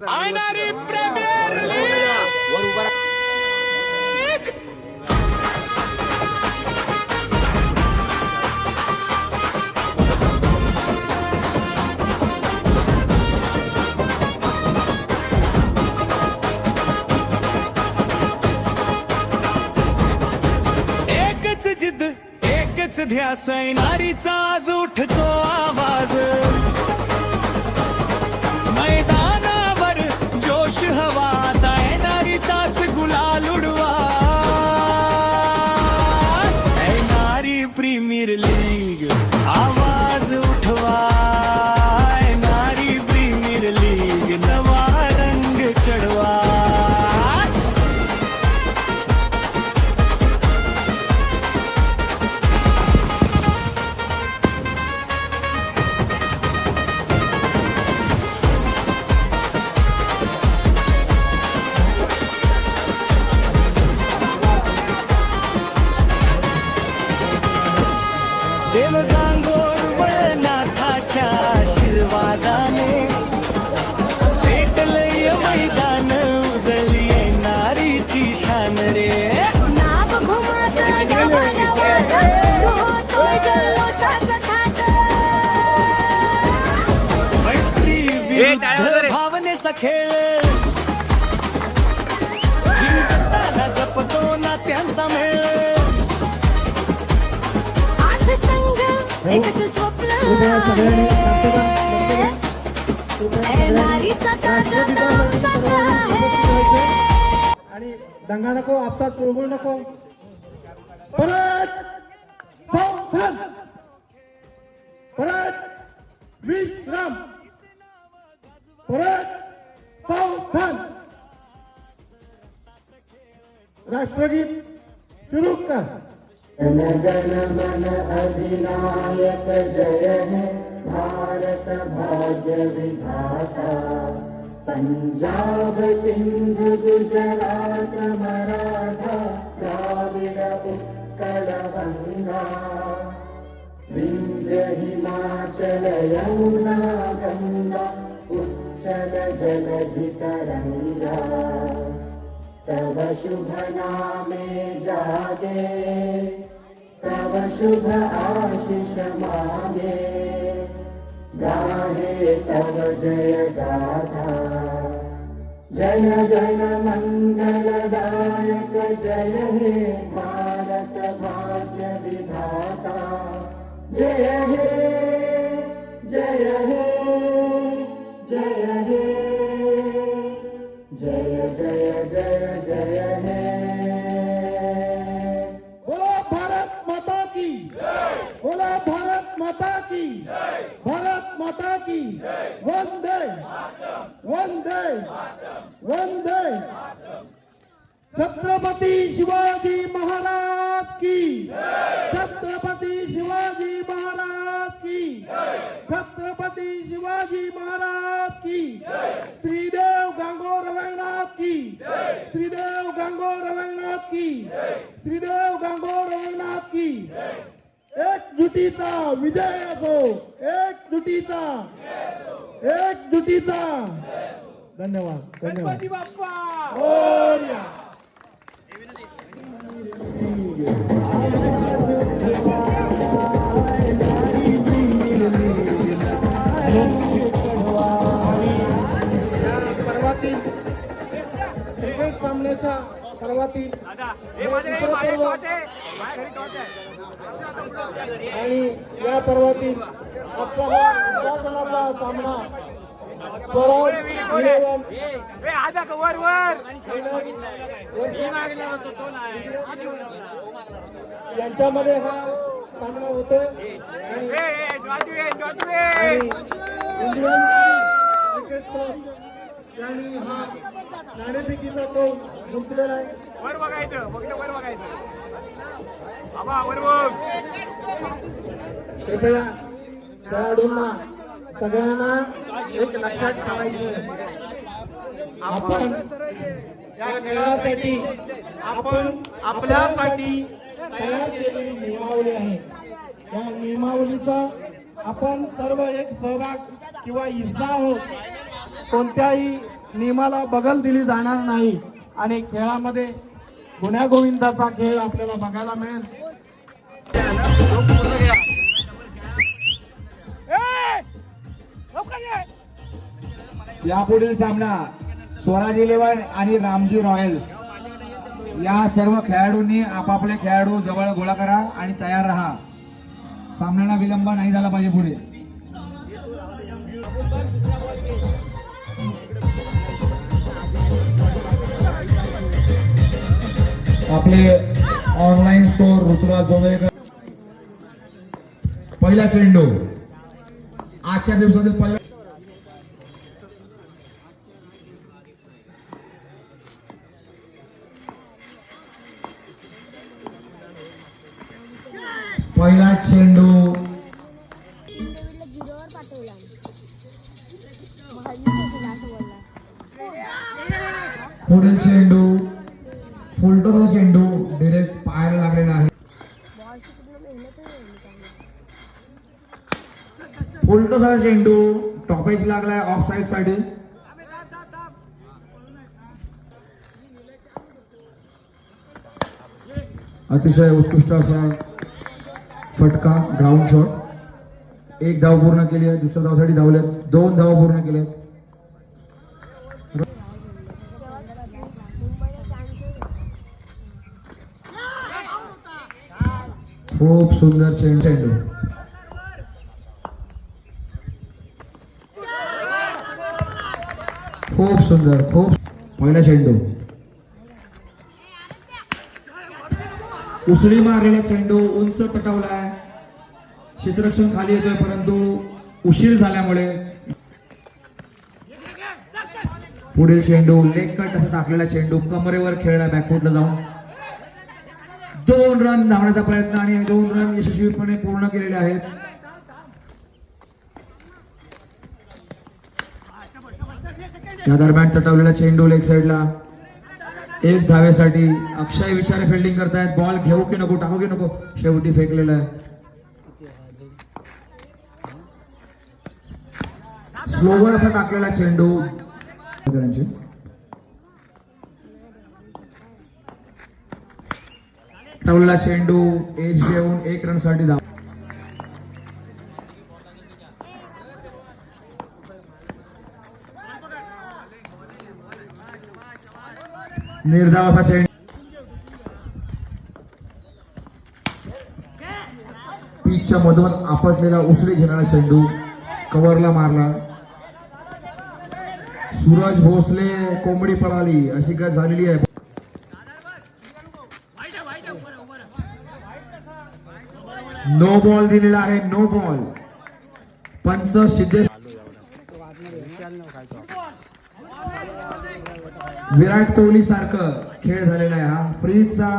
आयनारी premier league एकच जिद्द एकच ध्यास नारीचा आज उठतो आवाज मैदानावर जोश हवा नारीचाच गुलाल उडवा नारी प्रीमियर लीग आवाज उठवा नारी प्रीमियर लीग नवा रंग चढवा देवगांगोर वळनाथाच्या आशीर्वादाने पेटलय मैदान उजळली नारीची शान रे नाव घुमत गावागावात सुरू होतोय जल्लोषाचा थाट मैत्री विरुद्ध भावनेचा खेळ जिंकताना जपतो ना त्यांचा मेळ संघ एकच स्वप्न नारीचा ताकद आमचाच आहे आणि दंगा नको आपसात चुळबुळ नको परत सावधान परत विश्राम परत सावधान राष्ट्रगीत सुरू कर जन गण मन अधिनायक जय है भारत भाग्य विधाता पंजाब सिंध गुजरात मराठा द्राविड उत्कल गंगा विंध्य हिमाचल यमुना गंगा उच्चल जलधि तरंगा तव शुभ नामे जागे तव शुभ आशीष मागे गाहे तव जय गाथा जय जन मंगलदायक जय हे भारत भाग्य विधाता जय हे जय हे जय हे जय जय जय जय हे बोला भारत माता की बोला भारत माता की भारत माता की वंदे वंदे वंदे छत्रपती शिवाजी महाराज की छत्रपती शिवाजी महाराज की छत्रपती शिवाजी महाराज की श्रीदेव गांगोर रवैनाथ की श्रीदेव गांगोर रवैनाथ की श्रीदेव गांगोर रवैनाथ की एकजुटीचा विजय असो एकजुटीचा धन्यवाद धन्यवाद ओरिया पर्वातील क्रिकेट सामन्याच्या सर्वातील आणि या पर्वातील आपला हा उद्घाटनाचा सामना यांच्यामध्ये हा सामना होतोय आणि इंडियन क्रिकेट क्लब यांनी हा नाणेफेकीचा तो जिंकलेला आहे वर बघायचं फक्त वर बघायचं बाबा वर बघ कृपया खेळाडूंना सगळ्यांना एक लक्षात ठेवायचं आपण या खेळासाठी आपण आपल्यासाठी तयार केलेली नियमावली आहे या नियमावलीचा आपण सर्व एक सहभाग किंवा हिस्सा आहोत कोणत्याही नियमाला बगल दिली जाणार नाही आणि खेळामध्ये गुण्यागोविंदाचा खेळ आपल्याला बघायला मिळेल. यापुढील सामना स्वराज 11 आणि रामजी रॉयल्स या सर्व खेळाडूंनी आपापले खेळाडू जवळ गोळा करा आणि तयार राहा. सामन्याला विलंब नाही झाला पाहिजे. पुढे आपले ऑनलाईन स्टोर ऋतुराज जोगळेकर. पहिला चेंडू आजच्या दिवसातील पहिला चेंडू पुढील चेंडू फुलटोचा चेंडू डिरेक्ट पायाला लागलेला आहे. फुलटोचा चेंडू टॉपेज लागलाय ऑफ साइड साठी. अतिशय उत्कृष्ट असा फटका ग्राउंड शॉट. 1 धाव पूर्ण केली आहे. दुसऱ्या धावासाठी धावलेत. 2 धावा पूर्ण केल्यात. खूप सुंदर चेंडू. खूप सुंदर. खूप पहिला चेंडू उसळी मारलेला चेंडू उंच पटवलाय. क्षेत्ररक्षण खाली येतोय परंतु उशीर झाल्यामुळे पुढील चेंडू लेग कट असा टाकलेला चेंडू कमरेवर खेळला बॅकफुटला जाऊन. 2 रन धावण्याचा प्रयत्न आणि 2 रन यशस्वीपणे पूर्ण केलेले आहेत. या दरम्यान तटवलेला चेंडू लेग साइडला. 1 धावेसाठी अक्षय विचारे फिल्डिंग करतायत. बॉल घेऊ की नको टाकू की नको शेवटी फेकलेला आहे. स्लोवर असा टाकलेला चेंडू टवलेला चेंडू एज घेऊन 1 रन साठी धाव. निर्धावाचा चेंडू पिचच्या मधून आपटलेला उसळी घेणारा चेंडू कव्हरला मारला. सूरज भोसले कोंबडी पळाली अशी काय झालेली आहे. नो बॉल दिलेला आहे. No ball. पंच सिद्धेश विराट कोहली सारखं खेळ झालेला आहे हा. फ्रीजचा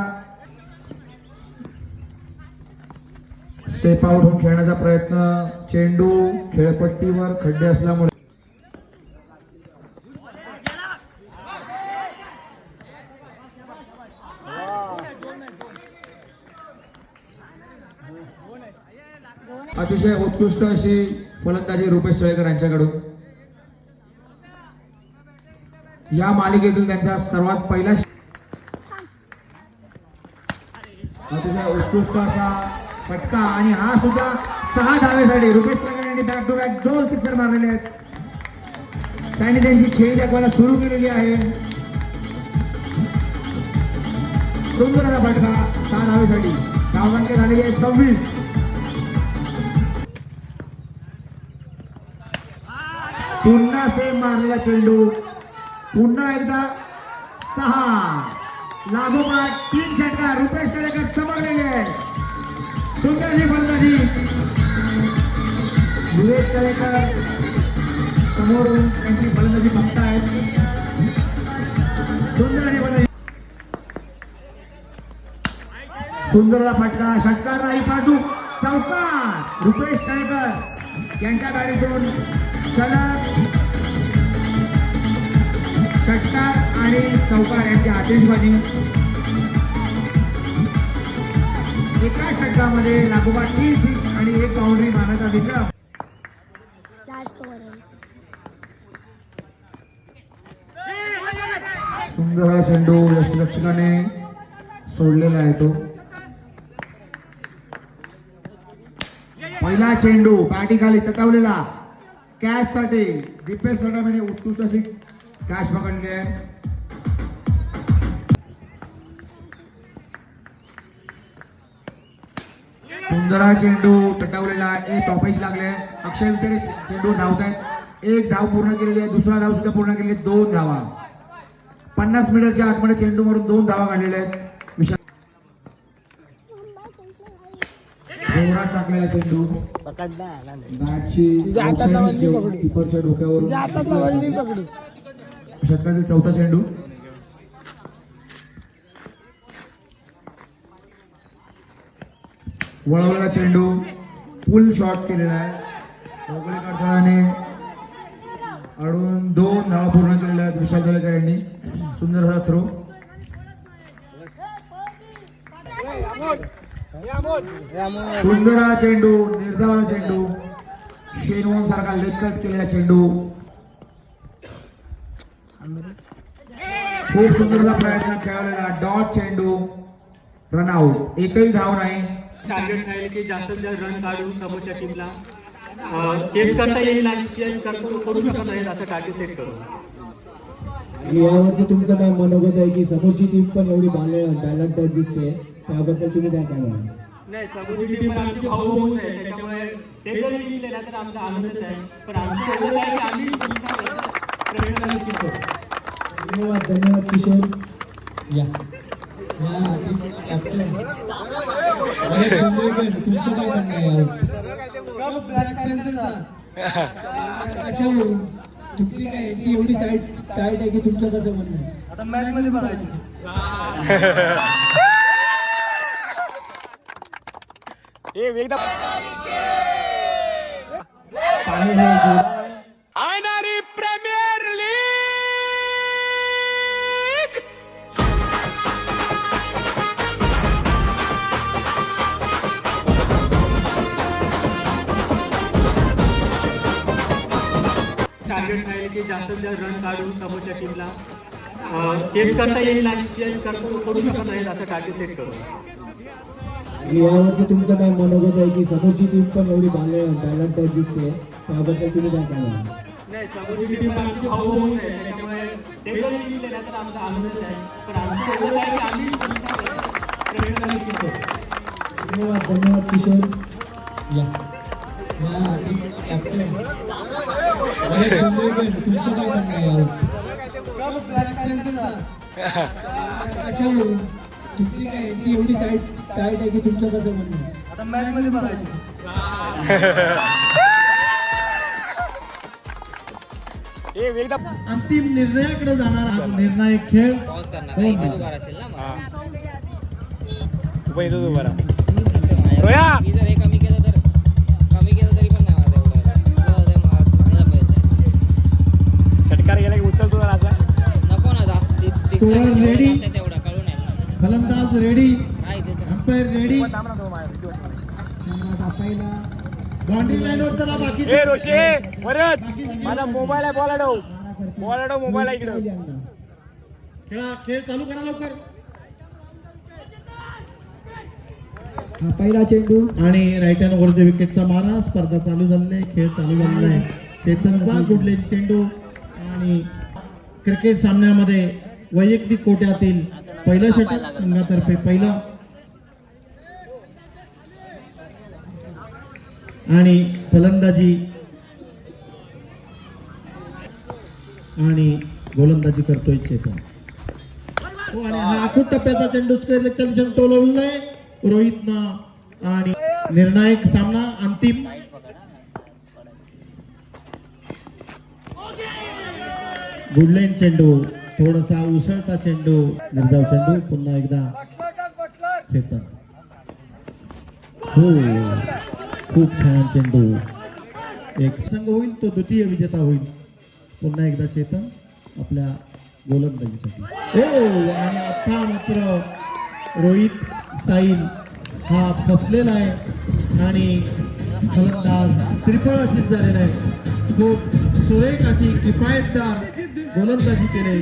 स्टेप आउट होऊन खेळण्याचा प्रयत्न. चेंडू खेळपट्टीवर खड्डे असल्यामुळे अतिशय उत्कृष्ट अशी फलंदाजी रुपेश तळेकर यांच्याकडून. या मालिकेतील त्यांचा सर्वात पहिला अतिशय उत्कृष्ट असा फटका आणि हा सुद्धा 6 धावेसाठी रुपेश तळेकर यांनी बॅक टू बॅक 2 सिक्सर मारलेले आहेत. त्यांनी त्यांची खेळ दाखवायला सुरू केलेली आहे. सुंदर असा फटका 6 धावेसाठी. धावसंख्या झालेली आहे 26. पुन्हा सेम मारलेला चेंडू. पुन्हा एकदा 6 लागोपाठ 3 षटकार. रुपेश तळेकर चमकलेले आहे. सुंदरशी फलंदाजी. विवेक तळेकर समोरून त्यांची फलंदाजी बघतायत. सुंदर अशी फलंदाजी. सुंदरला फटका. षटकार नाही परंतु चौकार. रुपेश तळेकर यांच्या गाडीतून सलग षटकार आणि चौकार यांची आतिषबाजी. एका षटकामध्ये लागोपाठ 3 सिक्स आणि 1 बाउंड्री मारण्याचा विक्रम. सुंदर हा चेंडू यष्टीरक्षकाने सोडलेला आहे तो. पहिला चेंडू बॅटी खाली तटवलेला कॅच साठी दीपेश सटामेने उत्कृष्ट अशी कॅच पकडली आहे. सुंदर हा चेंडू तटवलेला एक टॉपेज लागले. अक्षय विचारे चेंडू धावत आहेत. एक धाव पूर्ण केलेली आहे, दुसरा धाव सुद्धा पूर्ण केलेली आहे. 2 धावा 50 मीटरच्या आतमध्ये चेंडू मारून 2 धावा काढलेल्या आहेत. विशाल जोरात टाकलेला चेंडू बॅटची कीपरच्या डोक्यावर. षटकातील 4था चेंडू. वळवलेला चेंडू फुल शॉट केलेला आहे. डोकळे कडथळाने अडून 2 धावा पूर्ण केलेल्या आहेत विशाल जलेकर यांनी. सुंदर असा थ्रो. सुंदर हा चेंडू निर्धावाला चेंडू शेनवॉन सारखा लेकट केलेला चेंडू. खूप सुंदर असा प्रयत्न खेळवलेला डॉट चेंडू. रनआउट. एकही धाव नाही. टार्गेट राहील की जास्तीत जास्त रन काढून समोरच्या टीमला चेस करता येईल आणि चेस करू शकत नाही असं टार्गेट सेट करू. आणि यावरती तुमचं काय मनोगत आहे की समोरची टीम पण एवढी बॅलन्स दिसते, त्याबद्दल तुम्ही काय म्हणाल? नाही, समोरची टीम पण आमची भाऊ आहे, त्याच्यामुळे ते जरी जिंकले ना तर आमचा आनंदच आहे. पण आमचं एवढं आहे की आम्ही प्रयत्न करतो. धन्यवाद धन्यवाद किशोर. या कॅप्टन तुमचं काय म्हणणं आहे? तुमची काय यांची एवढी साईड टाईट आहे की तुमचं कसं म्हणणं आहे? आता मॅच मध्ये बघायचं. आयनारी प्रीमियर लीग टार्गेट राहील की जास्तीत जास्त रन काढून समोरच्या टीमला चेस करता येईल आणि चेस करू शकत नाही असं टार्गेट सेट करू. आणि यावरती तुमचं काय मनोगत आहे की समोरची टीम पण एवढी बॅलन्स दिसते, त्याबद्दल तुम्ही काय म्हणाल? नाही, समोरची टीम पण आमची भाऊ आहे, त्याच्यामुळे ते जरी जिंकले ना तर आमचा आनंदच आहे. पण आमचं एवढं आहे की आम्ही प्रयत्न करतो. धन्यवाद धन्यवाद किशोर. या कॅप्टन तुमचं काय म्हणणं आहे? तुमची काय यांची एवढी साईड टाईट आहे की तुमचं कसं म्हणणं आहे? आता मॅच मध्ये बघायचं. अंतिम निर्णयाकडे जाणार हा निर्णायक खेळ. षटकार गेला की उचलतो जरा असा. स्कोअर रेडी, फलंदाज रेडी, अंपायर रेडी. बाउंड्री लाईनवर चला. बाकी ए रोशे वरद माझा मोबाईल आहे. बॉल अडव मोबाईल आहे इकडं. खेळा, खेळ चालू करा लवकर. हा पहिला चेंडू आणि राईट हँड वरच्या विकेटचा मारा. स्पर्धा चालू झालेली आहे, खेळ चालू झालेला आहे. चेतनचा गुडले चेंडू. आणि क्रिकेट सामन्यामध्ये वैयक्तिक कोट्यातील पहिलं षटक संघातर्फे पहिलं. आणि फलंदाजी आणि गोलंदाजी करतोय चेतन. हो, आणि हा आखूड टप्प्याचा चेंडू स्क्वेअर टोलवलेला आहे रोहितनं. आणि निर्णायक सामना अंतिम. गुडलेन चेंडू, थोडासा उसळता चेंडू, निर्धाव चेंडू. पुन्हा एकदा चेतन. हो, खूप छान चेंडू. एक संघ होईल तो द्वितीय विजेता होईल. पुन्हा एकदा चेतन आपल्या गोलंदाजीसाठी. हो, आणि आता मात्र रोहित साईल हा फसलेला आहे आणि फलंदाज त्रिफळ अशीच झालेला आहे. खूप सुरेख अशी किफायतदार गोलंदाजी केले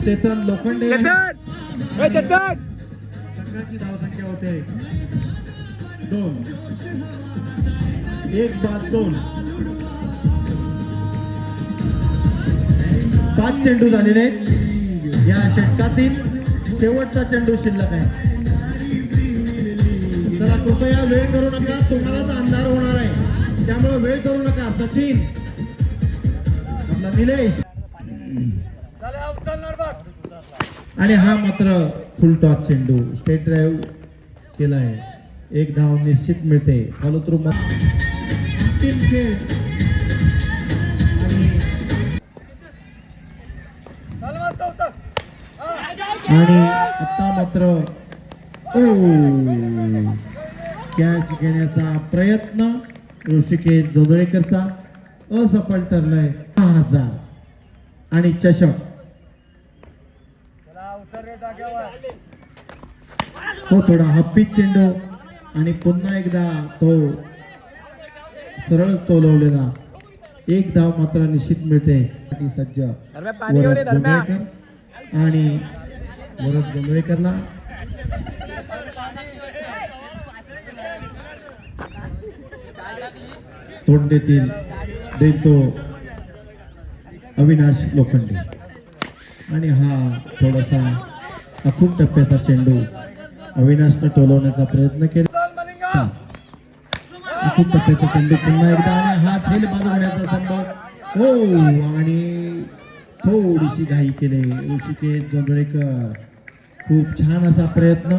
चेतन लोखंडे. चेतन संघाची धावसंख्या होते 2. 1-2. 5 चेंडू झालेले या षटकातील शेवटचा चेंडू शिल्लक आहे. चला कृपया वेळ करू नका, तुम्हालाच अंधार होणार आहे, त्यामुळे वेळ करू नका. सचिन आपला निलेश आणि हा मात्र फुल टॉस चेंडू स्टेट ड्राईव्ह केला आहे. 1 धाव निश्चित मिळते. फॉलो थ्रू अंतिम खेळ आणि आता मात्र कॅच घेण्याचा प्रयत्न ऋषिकेश जोंधळेकरचा असफल ठरलाय. 6,000 आणि चषक हो थोडा हप्पीच चेंडू आणि पुन्हा एकदा तो सरळच तोलवलेला. 1 धाव मात्र निश्चित मिळते. सज्ज वरद जोंधळेकर आणि वरद जोंधळेकरला तोंड देतो अविनाश लोखंडे. आणि हा थोडासा अखूट टप्प्याचा चेंडू अविनाशने टोलवण्याचा प्रयत्न केला. अखूट टप्प्याचा चेंडू पुन्हा एकदा आणि हा झेल बाजू होण्याचा संभव हो आणि थोडीशी घाई केली ऋषिकेश जोंधळेकर. खूप छान असा प्रयत्न,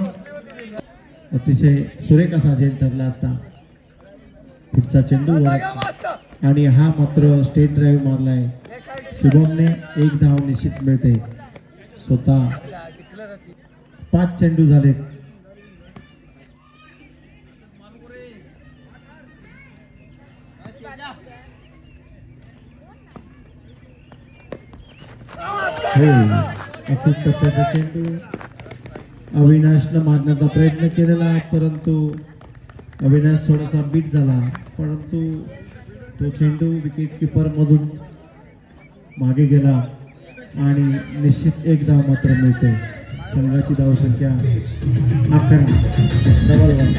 अतिशय सुरेख असा झेल ठरला असता. पुढचा चेंडू आणि हा मात्र स्टेट ड्राईव्ह मारलाय शुभमने. 1 धाव निश्चित मिळते. स्वतः 5 चेंडू झालेत. हो अखूट टप्प्याचा चेंडू अविनाशनं मारण्याचा प्रयत्न केलेला, परंतु अविनाश थोडासा बीट झाला, परंतु तो चेंडू विकेट किपर मधून मागे गेला आणि निश्चित 1 धाव मात्र मिळते. संघाची धावसंख्या 11. डबल 1.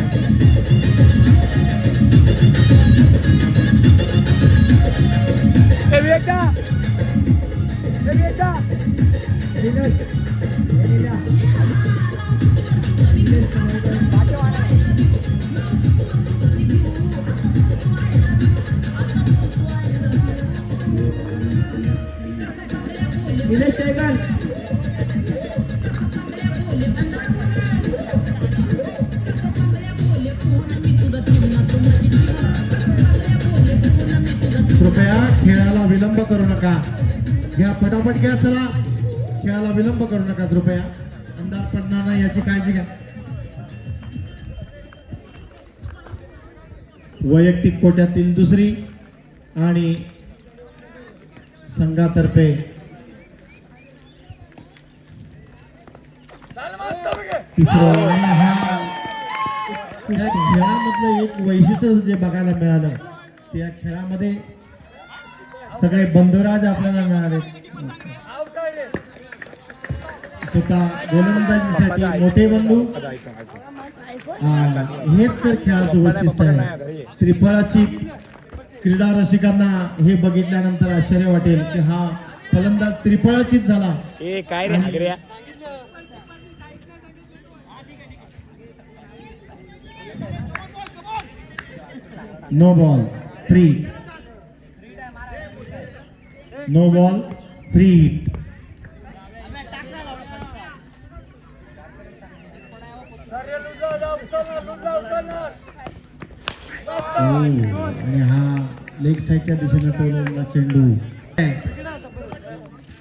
कृपया खेळाला विलंब करू नका. घ्या पटापट घ्या. चला खेळाला विलंब करू नका कृपया. अंधार पडणार नाही याची काळजी घ्या. वैयक्तिक कोट्यातील 2री आणि संघातर्फे 3रं. आणि हा या खेळामधलं एक वैशिष्ट्य जे बघायला मिळालं, त्या खेळामध्ये सगळे बंधुराज आपल्याला मिळाले. स्वतः गोलंदाजीसाठी मोठे बंधू. हेच तर खेळाचं वैशिष्ट्य आहे. त्रिफळाची क्रीडा रसिकांना हे बघितल्यानंतर आश्चर्य वाटेल की हा फलंदाज त्रिफळाचीच झाला. काय रे हागऱ्या. No ball 3. No ball 3. आणि हा लेग साईडच्या दिशेने टोलवलेला चेंडू.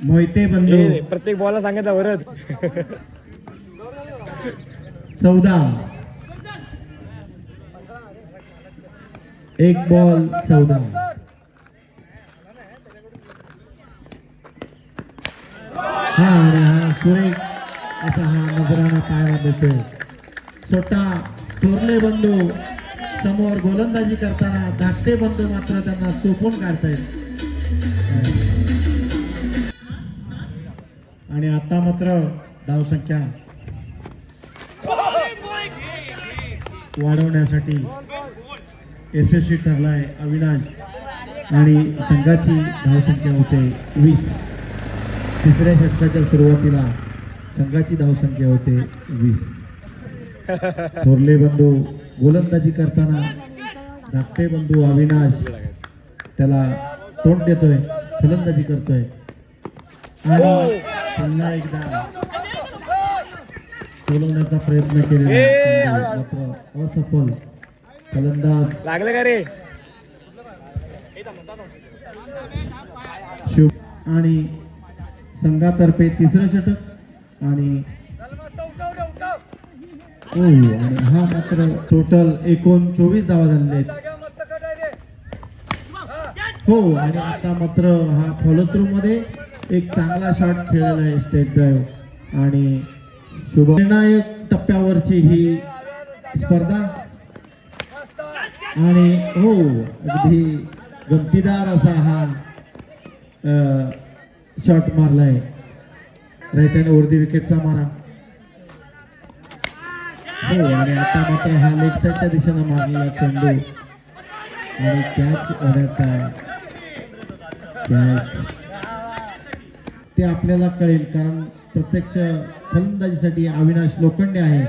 मोहिते बंधू प्रत्येक बॉलला सांगितलं वरद. 14. 1 बॉल 14. हा आणि हा सुरेख असा हा नजराणा पाहायला मिळतो. छोटा थोरले बंधू समोर गोलंदाजी करताना धाकटे बंधू मात्र त्यांना चोपून काढतायत. आणि आता मात्र धावसंख्या वाढवण्यासाठी यशस्वी ठरलाय अविनाश आणि संघाची धावसंख्या होते 20. तिसऱ्या षटकाच्या सुरुवातीला संघाची धावसंख्या होते 20. थोरले बंधू गोलंदाजी करताना धाकटे बंधू अविनाश त्याला तोंड देतोय, फलंदाजी करतोय आणि पुन्हा एकदा बोलवण्याचा प्रयत्न केला मात्र असफल. फलंदाज लागलं का रे? शुभ आणि संघातर्फे तिसरं षटक आणि आणि हा मात्र टोटल एकूण 24 धावा झालेल्या आहेत. हो आणि आता मात्र हा फॉलो थ्रू मध्ये एक चांगला शॉट खेळलेला आहे स्टेट ड्राईव्ह आणि शुभ निर्णायक टप्प्यावरची ही स्पर्धा आणि हो अगदी गमतीदार असा हा शॉट मारलाय राईट हँड ओव्हर दी विकेटचा मारा. हो आणि आता मात्र हा लेग साईडच्या दिशेनं मारलेला चेंडू आणि कॅच होण्याचा कॅच ते आपल्याला कळेल कारण प्रत्यक्ष फलंदाजीसाठी अविनाश लोखंडे आहे.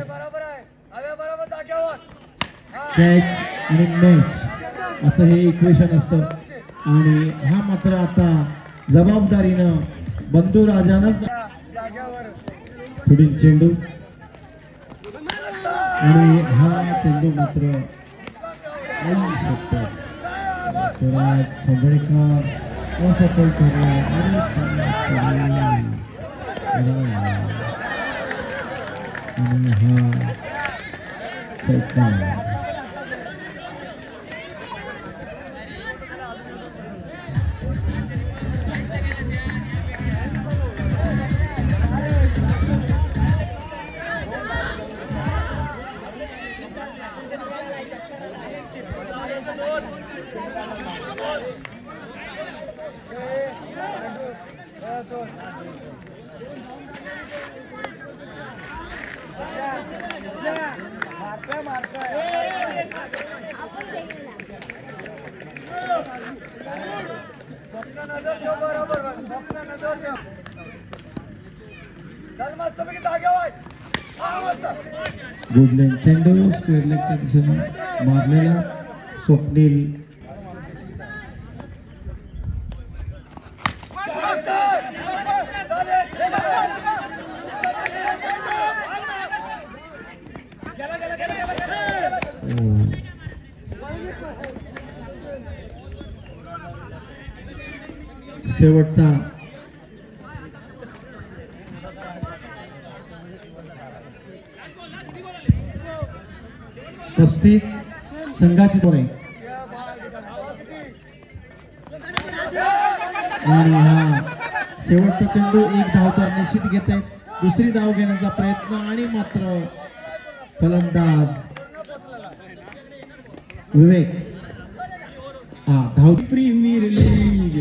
कॅच आणि मॅच असं हे इक्वेशन असतं आणि हा मात्र आता जबाबदारीनं बंधू राजानंच पुढील चेंडू आणि हा चेंडू मात्र येऊ शकतो. सोबळेकर असफल ठरला आणि हा सैतान गुडलेन चेंडू स्क्वेअर लेगच्या दिशेनं मारलेला स्वप्नील शेवटचा पस्तीस संघाची दोन आहे आणि हा शेवटचा चेंडू एक धाव तर निश्चित घेत आहेत. दुसरी धाव घेण्याचा प्रयत्न आणि मात्र फलंदाज विवेक धाव प्रीमियर लीग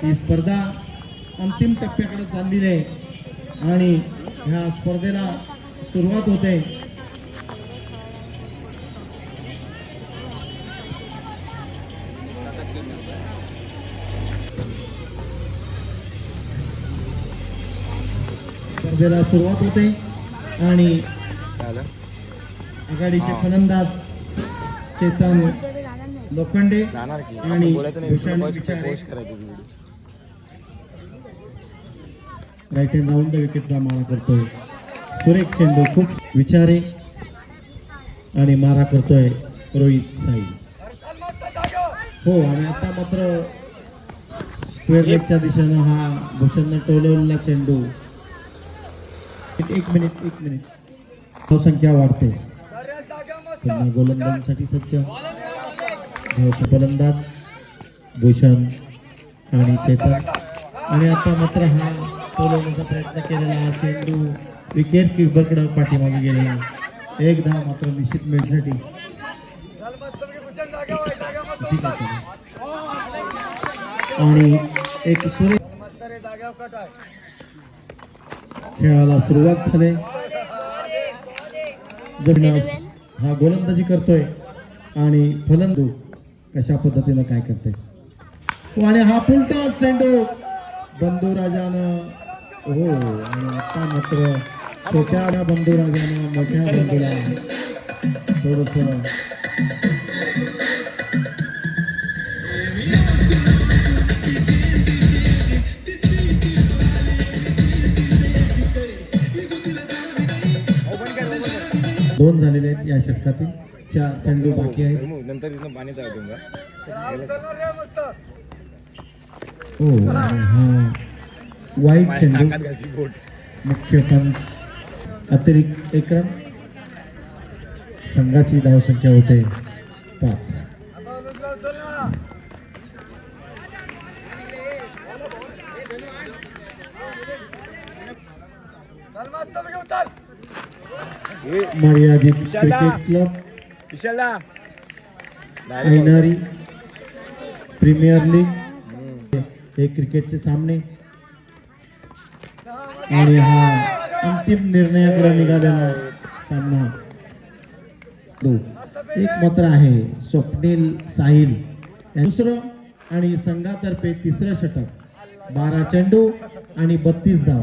ही स्पर्धा अंतिम टप्प्याकडे चाललेली आहे आणि ह्या स्पर्धेला सुरुवात होते. स्पर्धेला सुरुवात होते आणि आघाडीचे फलंदाज चेतन लोखंडे जाणार की आणि बोलायचं नाही भूषण पोस्ट विचारे करायची video. Right hand round the विकेटचा मारा करतोय. सुरेख चेंडू खूप विचारे आणि मारा करतोय रोहित साई. हो आणि आता मात्र स्क्वेअर लेगच्या दिशेनं हा भूषणनं टोलवलेला चेंडू. एक मिनिट धावसंख्या वाढते. पुन्हा गोलंदाजीसाठी सज्ज फलंदाज भूषण आणि चेतन. आणि आता मात्र हा टोलवण्याचा प्रयत्न केलेला हा चेंडू विकेट किपरकडे पाठीमागे गेलेला. एक धाव मात्र निश्चित मिळण्यासाठी ठीक आहे. आणि एक सुरेख खेळाला सुरुवात झाली. हा गोलंदाजी करतोय आणि फलंदाज कशा पद्धतीनं काय करते. आणि हा पुलटा चेंडू बंधू राजानं. हो आणि आता मात्र छोट्या बंधू राजानं मोठ्या बंधूला थोडस दोन झालेले आहेत या षटकातील. 4 चेंडू बाकी आहेत. नंतर इथं पाणी चालू हो आणि हा वाईट चेंडू मुख्य पंच अतिरिक्त 1 रन. संघाची धावसंख्या होते 5. मर्यादित क्रिकेट क्लब विशालला ऐनारी प्रीमियर लीग हे क्रिकेटचे सामने. आणि हा अंतिम निर्णयाकडे निघालेला सामना. एक मात्र आहे स्वप्नील साहिल दुसरं आणि संघातर्फे 3रं षटक. 12 चेंडू आणि 32 धावा.